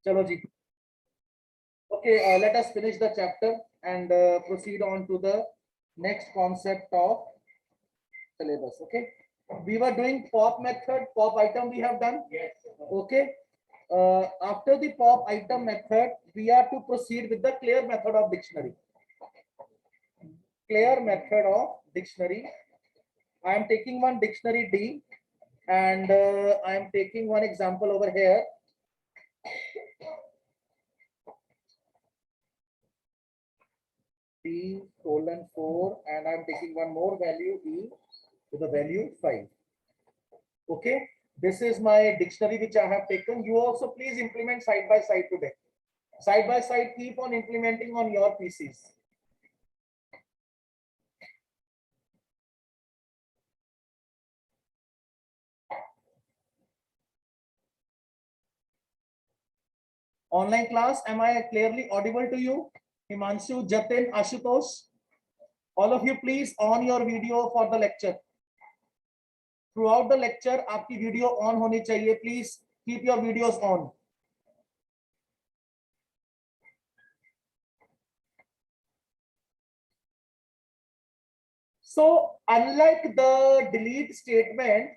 चलो जी. Okay, let us finish the chapter and proceed on to the next concept of syllabus. Okay, we were doing pop method, pop item we have done. Yes. Okay, after the pop item method, we are to proceed with the clear method of dictionary. Clear method of dictionary. I am taking one dictionary D, and I am taking one example over here. D colon 4, and I'm taking one more value E to the value 5. Okay, this is my dictionary which I have taken. You also please implement side by side today. Side by side, keep on implementing on your PCs. Online class, am I clearly audible to you? Himanshu, Jatin, Ashutosh, all of you please on your video for the lecture. Throughout the lecture, आपकी video on होनी चाहिए. Please keep your videos on. So unlike the delete statement,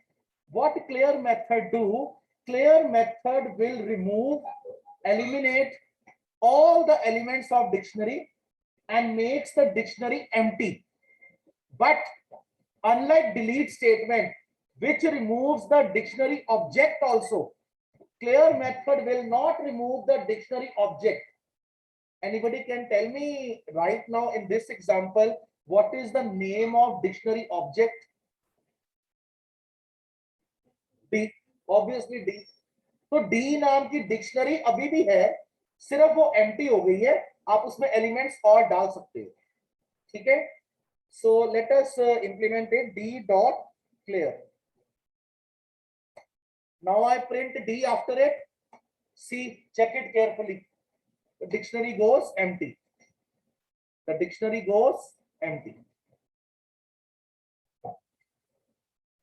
what clear method do? Clear method will remove, eliminate all the elements of dictionary and makes the dictionary empty. But unlike delete statement, which removes the dictionary object also, clear method will not remove the dictionary object. Anybody can tell me right now in this example, what is the name of dictionary object? D, obviously D. तो D नाम की dictionary अभी भी है, सिर्फ वो empty हो गई है. आप उसमें एलिमेंट्स और डाल सकते हो. ठीक है. So let us implement it. D dot clear. Now I print D after it. See, check it carefully. The dictionary goes empty. The dictionary goes empty.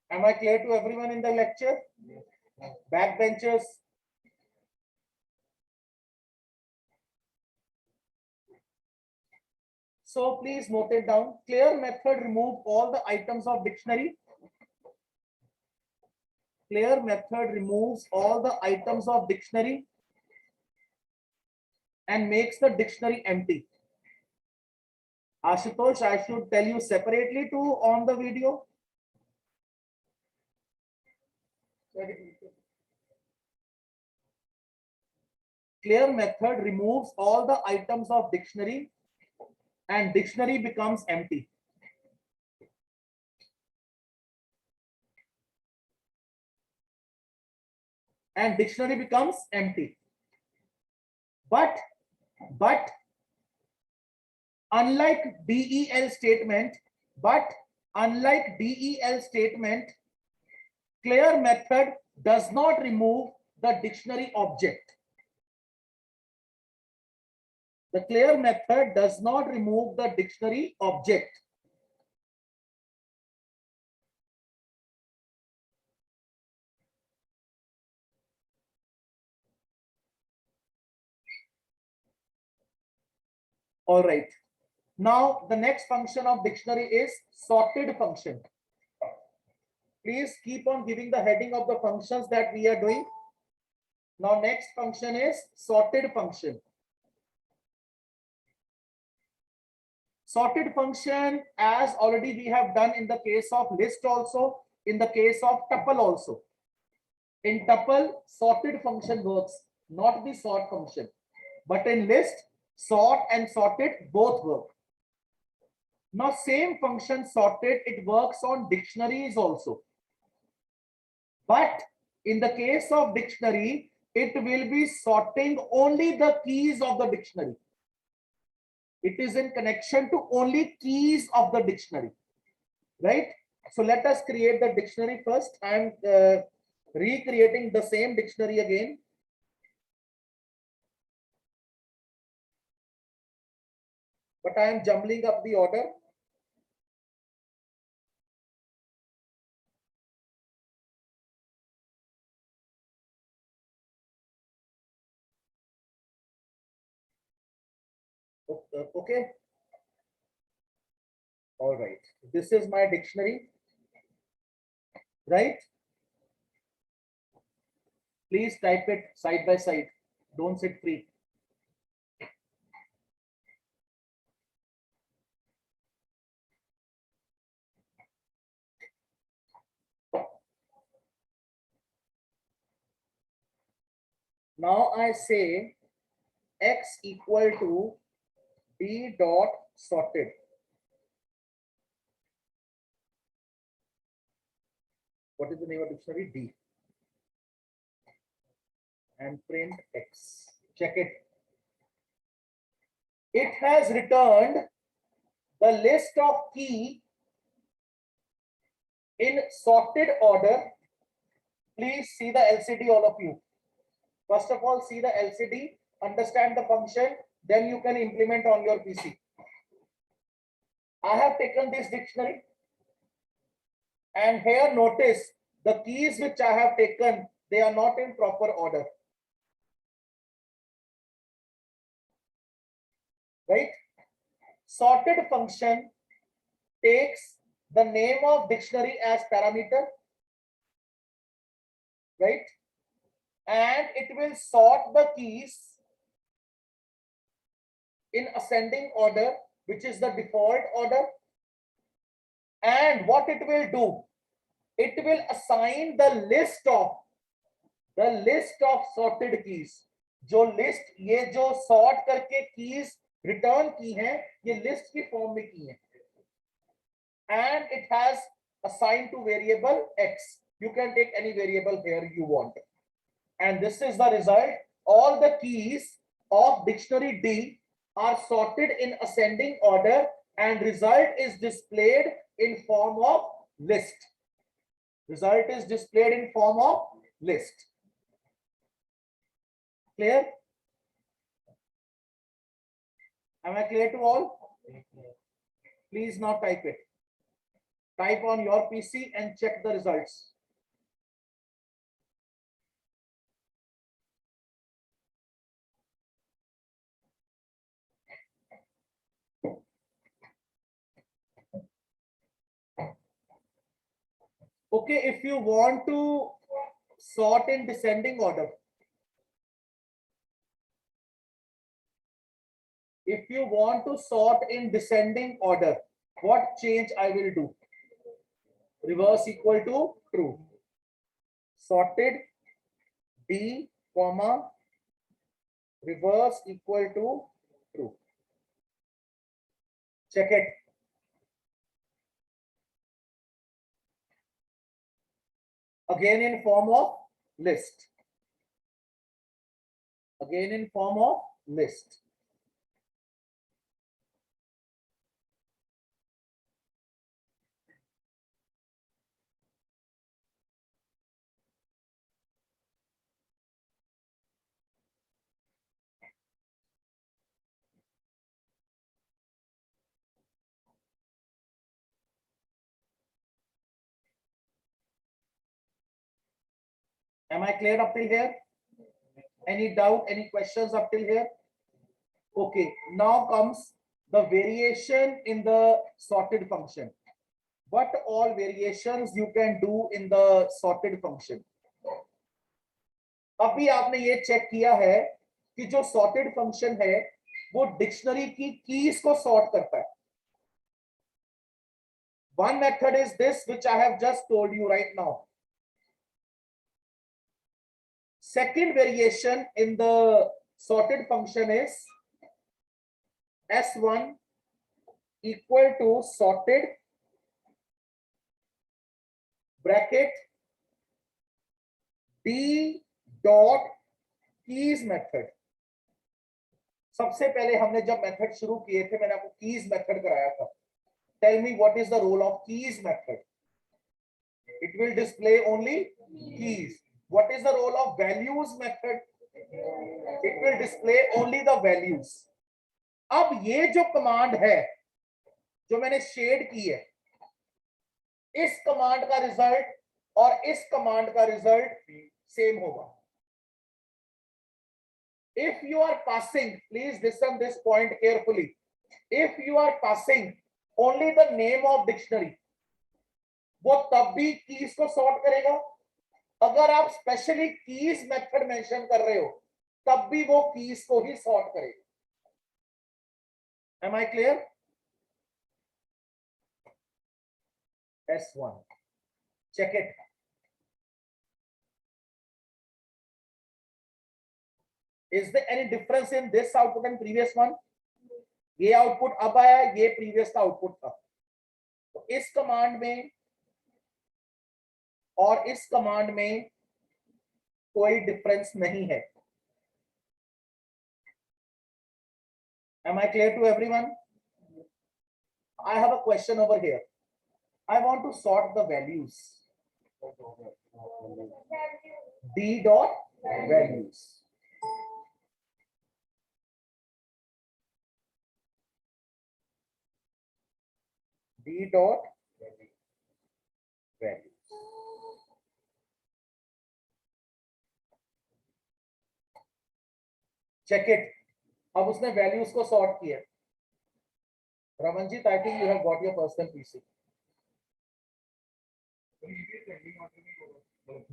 Am I clear to everyone in the lecture? Backbenchers. So please note it down. Clear method remove all the items of dictionary. Clear method removes all the items of dictionary and makes the dictionary empty. Ashutosh, I should tell you separately too on the video. Clear method removes all the items of dictionary and dictionary becomes empty. And dictionary becomes empty. But unlike DEL statement, clear method does not remove the dictionary object. The clear method does not remove the dictionary object. All right. Now the next function of dictionary is sorted function. Please keep on giving the heading of the functions that we are doing. Now next function is sorted function. Sorted function, as already we have done in the case of list also, in the case of tuple also. In tuple, sorted function works, not the sort function. But in list, sort and sorted both work. Now same function sorted, it works on dictionaries also. But in the case of dictionary, it will be sorting only the keys of the dictionary. It is in connection to only keys of the dictionary, right? So let us create the dictionary first. I am recreating the same dictionary again. But I am jumbling up the order. Okay. All right. This is my dictionary, right? Please type it side by side. Don't sit free. Now I say X equal to D dot sorted. What is the name of dictionary? D. And print X. Check it. It has returned the list of key in sorted order. Please see the LCD, all of you. First of all, see the LCD, understand the function, then you can implement on your PC. I have taken this dictionary, and here notice the keys which I have taken, they are not in proper order. Right? Sorted function takes the name of dictionary as parameter, right? And it will sort the keys in ascending order, which is the default order. And what it will do, it will assign the list of sorted keys. जो list ये जो sort करके keys return की हैं, ये list की form में की हैं. And it has assigned to variable X. You can take any variable here you want. And this is the result. All the keys of dictionary D are sorted in ascending order, and result is displayed in form of list. Result is displayed in form of list. Clear? Am I clear to all? Please now type it. Type on your PC and check the results. Okay, if you want to sort in descending order, if you want to sort in descending order, what change I will do? Reverse equal to true. Sorted D, comma, reverse equal to true. Check it. Again in form of list. Again in form of list. Am I clear up till here? Any doubt, any questions up till here? Okay, now comes the variation in the sorted function. What all variations you can do in the sorted function? अभी आपने ये check किया है कि जो sorted function है वो dictionary की कीज को सॉर्ट करता है. One method is this, which I have just told you right now. Second variation in the sorted function is S1 equal to sorted bracket D dot keys method. सबसे पहले हमने जब method शुरू किए थे मैंने आपको कीज मेथड कराया था. Tell me what is the role of keys method? It will display only keys. What is the role of values method? It will display only the values. अब ये जो कमांड है जो मैंने शेड की है, इस कमांड का रिजल्ट और इस कमांड का रिजल्ट सेम होगा. If you are passing, please listen this point carefully. If you are passing only the name of dictionary, वो तब भी कीज को सॉर्ट करेगा. अगर आप स्पेशली कीज मेथड मेंशन कर रहे हो तब भी वो कीज को ही सॉर्ट करेगा. Am I clear? S1. Check it. Is there any difference in this output and previous one? ये आउटपुट अब आया, ये प्रीवियस का आउटपुट था. तो इस कमांड में और इस कमांड में कोई डिफरेंस नहीं है. Am I clear to everyone? I have a question over here. I want to sort the values. D dot values. D dot values. Check it. अब उसने वैल्यूज को सॉर्ट किया. Ramanjeet, I think you have got your personal PC.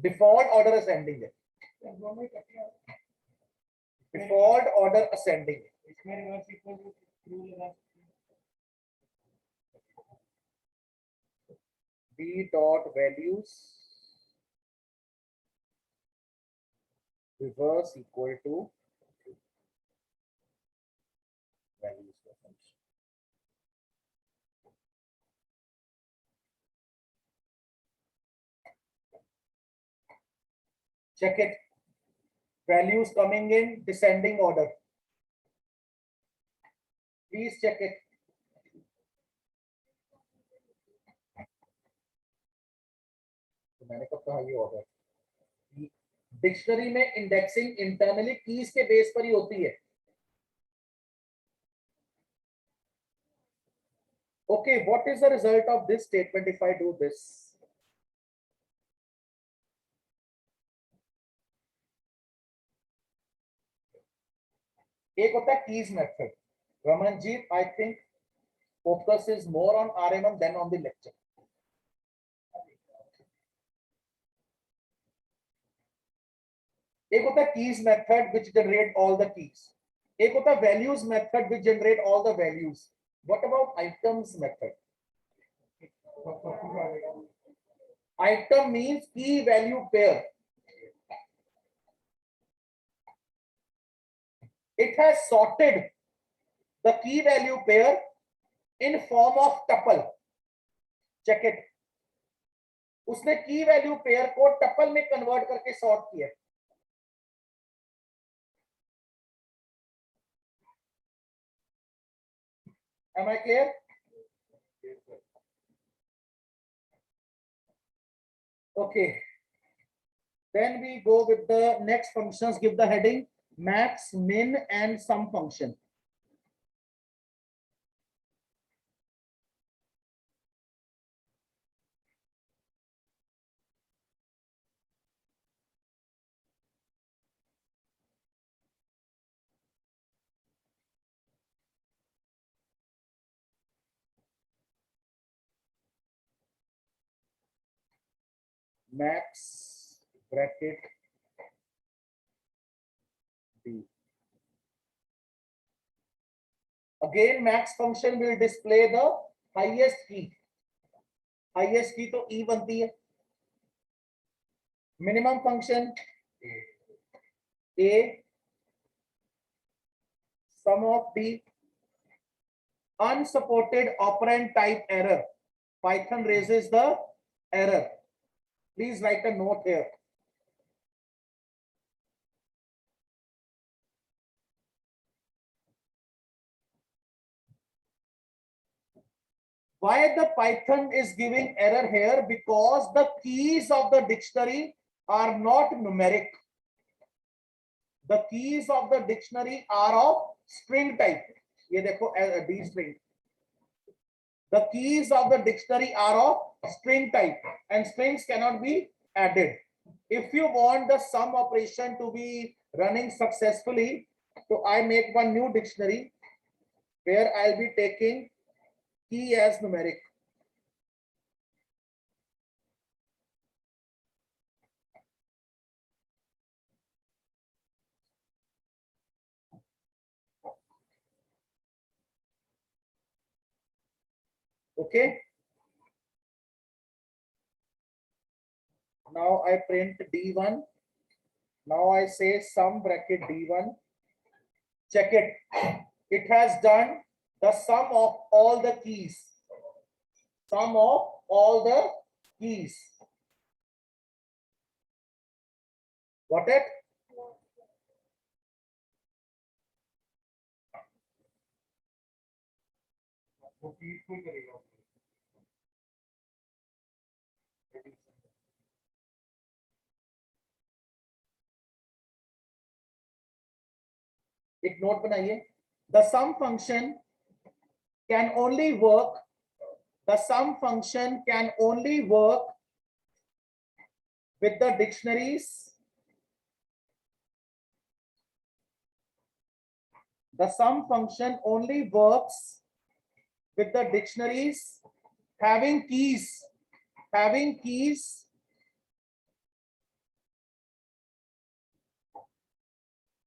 Default order ascending है. Default order ascending है. D dot values reverse equal to values का function. Check it. Values coming in descending order. Please check it. तो मैंने कब कहा ये order. Dictionary में indexing internally keys के बेस पर ही होती है. Okay, what is the result of this statement if I do this? एक होता है keys method. Ramanjeet, I think focus is more on RM1 than on the lecture. एक होता है keys method which generate all the keys. एक होता है values method which generate all the values. What about items method? Item means key value pair. It has sorted the key value pair in form of tuple. Check it. उसने की value pair को tuple में convert करके sort किया. Am I clear? Okay. Then we go with the next functions. Give the heading max, min, and sum function. Max bracket D. Again, max function will display the highest key. Highest key तो E बनती है. Minimum function A. Sum of D. Unsupported operand type error. Python raises the error. Please write a note here. Why the Python is giving error here? Because the keys of the dictionary are not numeric. The keys of the dictionary are of string type. ये देखो D string. The keys of the dictionary are of string type and strings cannot be added. If you want the sum operation to be running successfully, So I make one new dictionary where I'll be taking key as numeric. Okay. Now I print D1. Now I say sum bracket D1. Check it. It has done the sum of all the keys. Sum of all the keys. Got it? एक note बनाइए. The sum function can only work. The sum function can only work with the dictionaries. The sum function only works with the dictionaries having keys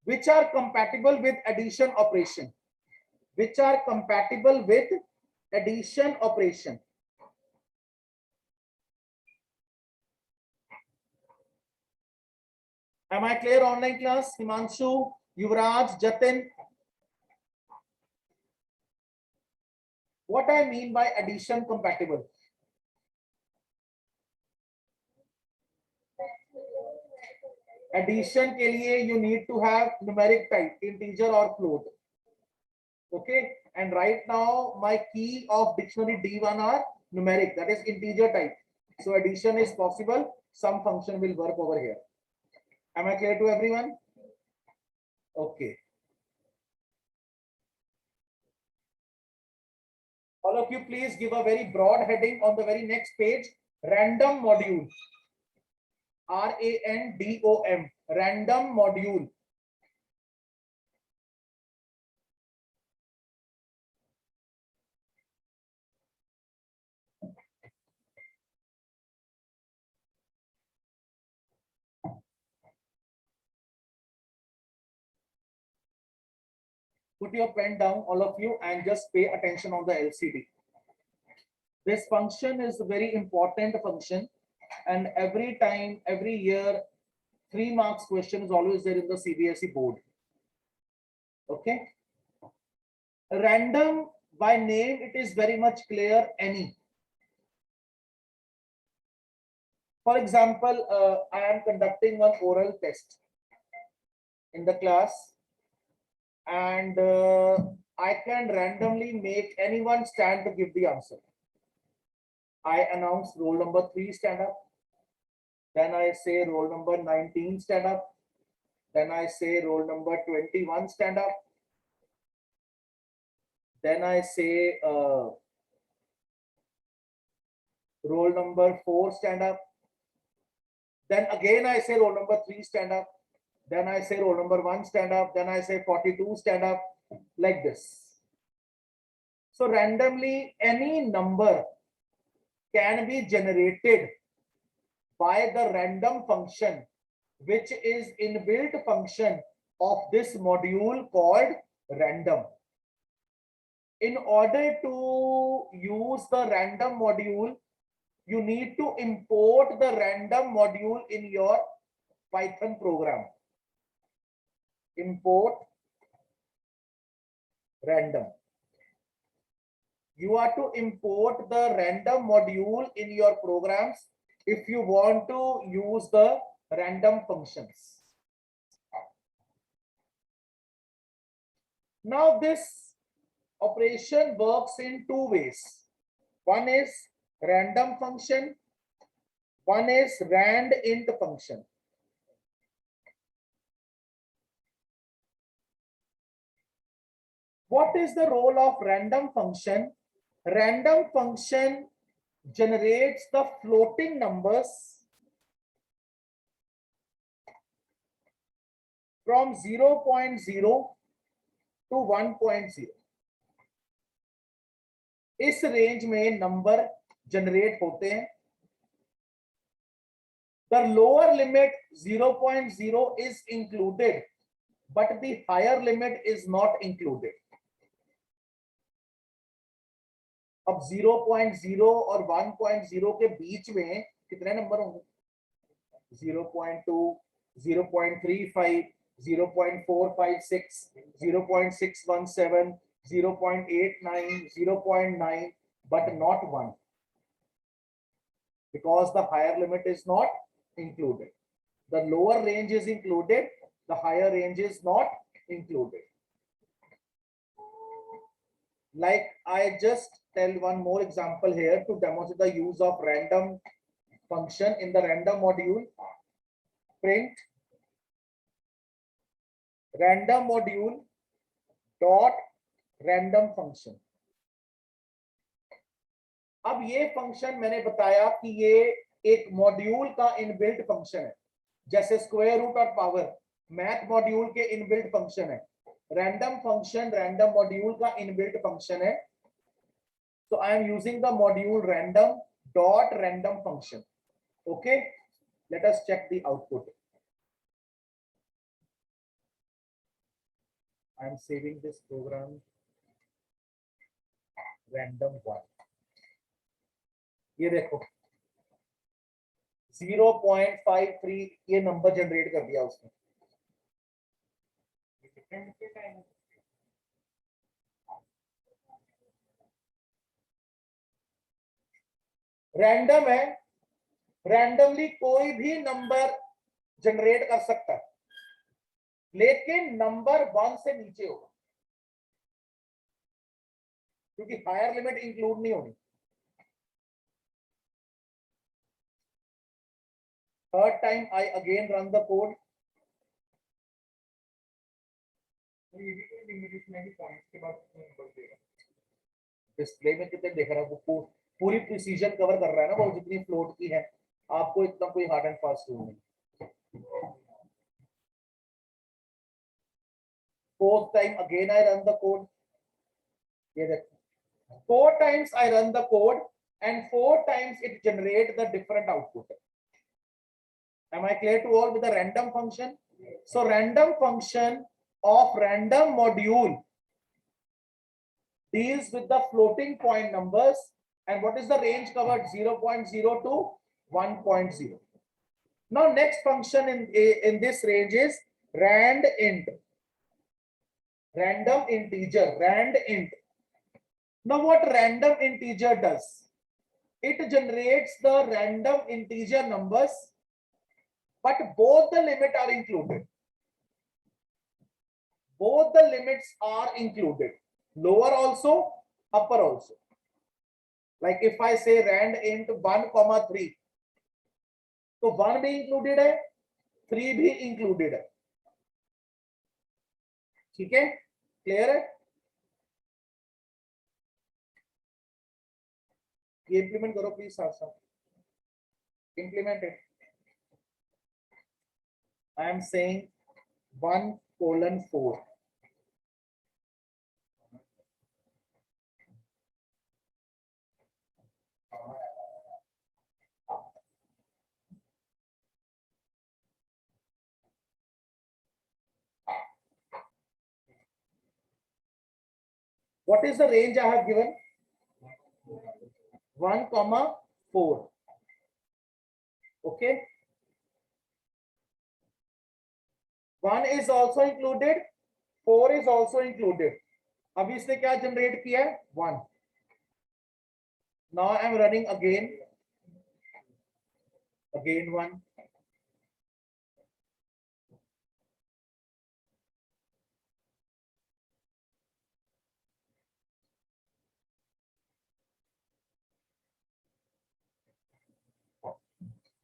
which are compatible with addition operation. Which are compatible with addition operation. Am I clear? Online class, Himanshu, Yuvraj, Jatin. What I mean by addition compatible? Addition के लिए you need to have numeric type, integer or float. Okay, and right now my key of dictionary D1 are numeric, that is integer type. So addition is possible. Some function will work over here. Am I clear to everyone? Okay. All of you please give a very broad heading on the very next page. Random module. R-A-N-D-O-M. Random module. Put your pen down, all of you, and just pay attention on the LCD. This function is a very important function, and every time, every year, 3 marks question is always there in the CBSE board. Okay. Random by name, it is very much clear, any. For example, I am conducting one oral test in the class, and I can randomly make anyone stand to give the answer. I announce roll number 3 stand up. Then I say roll number 19 stand up. Then I say roll number 21 stand up. Then I say roll number 4 stand up. Then again I say roll number 3 stand up. Then I say roll number 1 stand up. Then I say 42 stand up, like this. So randomly any number can be generated by the random function, which is inbuilt function of this module called random. In order to use the random module, you need to import the random module in your Python program. Import random. You are to import the random module in your programs if you want to use the random functions. Now this operation works in 2 ways. One is random function, one is randint function. What is the role of random function? Random function generates the floating numbers from 0.0 to 1.0, इस range में number generate होते हैं. The lower limit 0.0 is included, but the higher limit is not included. अब 0.0 और 1.0 के बीच में कितने number होंगे? 0.2, 0.35, 0.456, 0.617, 0.89, 0.9, but not 1, because the higher limit is not included. The lower range is included, the higher range is not included. Like I just tell one more example here to demonstrate the use of random function in the random module. Print random module dot random function. अब ये function मैंने बताया कि ये एक module का inbuilt function है, जैसे स्क्वायर रूट और पावर मैथ मॉड्यूल के इनबिल्ट फंक्शन है. रैंडम फंक्शन रैंडम मॉड्यूल का इनबिल्ट फंक्शन है. So I am using the module random dot random function. Okay, let us check the output. I am saving this program random one. ये देखो 0.53 ये number generate कर दिया उसने. Random है, randomly कोई भी नंबर जनरेट कर सकता है, लेकिन नंबर 1 से नीचे होगा, क्योंकि हायर लिमिट इंक्लूड नहीं होगी. Third time I again run the code. Display में कितने देख रहा है वो पूरी प्रिसीजन कवर कर रहा है ना वो, जितनी फ्लोट की है. आपको इतना कोई हार्ड एंड फास्ट रूल नहीं. Fourth time again I run the code. ये देखो 4 times I run the code and 4 times it generate the different output. Am I clear to all with the random function? So random function of random module deals with the floating point numbers, and what is the range covered? 0.0 to 1.0. Now next function in this range is rand int, random integer, rand int. Now what random integer does? It generates the random integer numbers, but both the limits are included. Both the limits are included, lower also, upper also. Like if I say rand int 1,3, तो 1 भी included है, 3 भी included है. ठीक है, clear है? ये implement करो प्लीज साथ साथ. Implement it. I am saying 1:4. What is the range I have given? 1,4. Okay. 1 is also included, 4 is also included. अभी इसने क्या जनरेट किया है? 1. Now I am running again 1.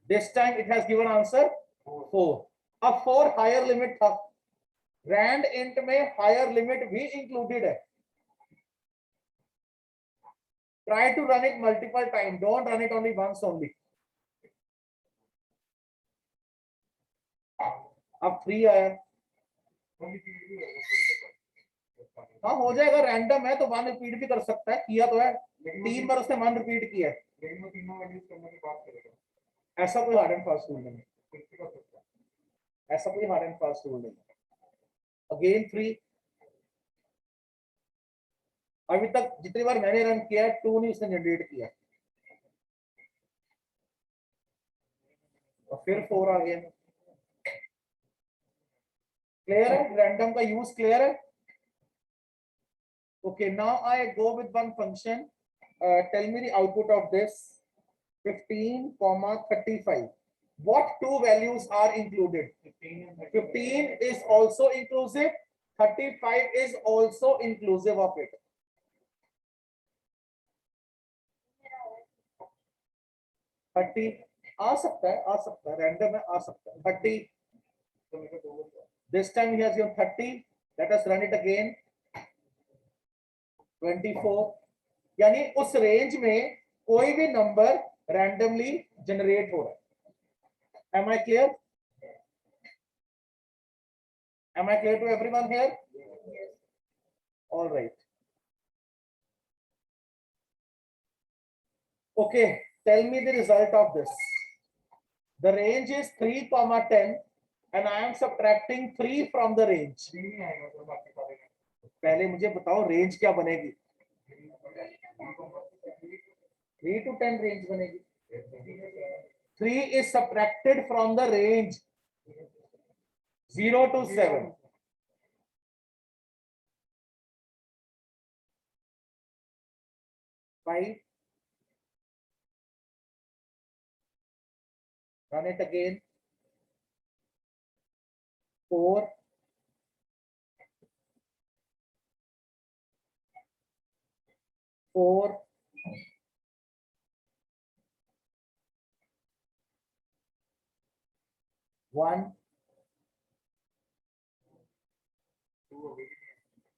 This time it has given answer 4. अब 4 higher limit था, Rand int में higher limit भी included है. Try to run it multiple times. Don't run it only once only. अब 3 आया. हाँ हो जाएगा, रैंडम है तो 1 रिपीट भी कर सकता है, किया तो है 3 बार उसने 1 रिपीट किया है। ऐसा कोई हार्ड एंड फास्ट रूल नहीं, ऐसा कोई हार्ड एंड फास्ट रूल नहीं। अगेन 3, अभी तक जितनी बार मैंने रन किया है 2 नहीं उसने जनरेट किया, और फिर 4 आ गया। क्लियर है, रैंडम का यूज क्लियर है। Okay, now I go with one function, tell me the output of this 15,35. What two values are included? 15 is also inclusive, 35 is also inclusive of it. 30 आ सकता है, random है, आ सकता है 30. This time he has given 30. Let us run it again. 24. यानी उस range में कोई भी नंबर रैंडमली जनरेट हो रहा है। Am I clear? Am I clear to everyone here? Yes. All right. Okay, tell me the result of this. The range is 3,10 and I am subtracting 3 from the range. पहले मुझे बताओ range क्या बनेगी? 3 to 10 range बनेगी. 3 is subtracted from the range 0 to 7. Run it again. 4. 4. 1.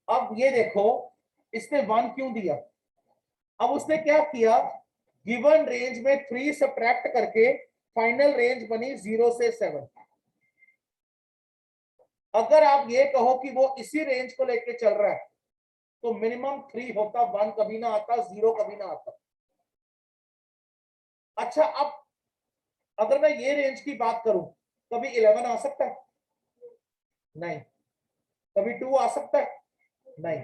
अब ये देखो इसने 1 क्यों दिया? अब उसने क्या किया, गिवन रेंज में 3 सब्ट्रैक्ट करके फाइनल रेंज बनी 0 से 7. अगर आप ये कहो कि वो इसी रेंज को लेके चल रहा है तो मिनिमम 3 होता, 1 कभी ना आता, 0 कभी ना आता. अच्छा, अब अगर मैं ये रेंज की बात करूं, कभी 11 आ सकता है? नहीं. कभी 2 आ सकता है? नहीं.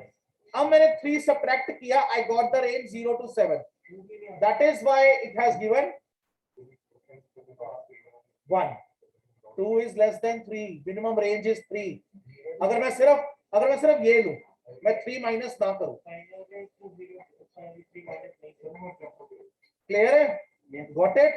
अब मैंने 3 सब्ट्रैक्ट किया, I got the range 0 to 7. That is why it has given 1. 2 is less than 3. minimum range is 3. अगर मैं सिर्फ ये लूं, मैं 3 माइनस ना करूं. क्लियर है? Got it?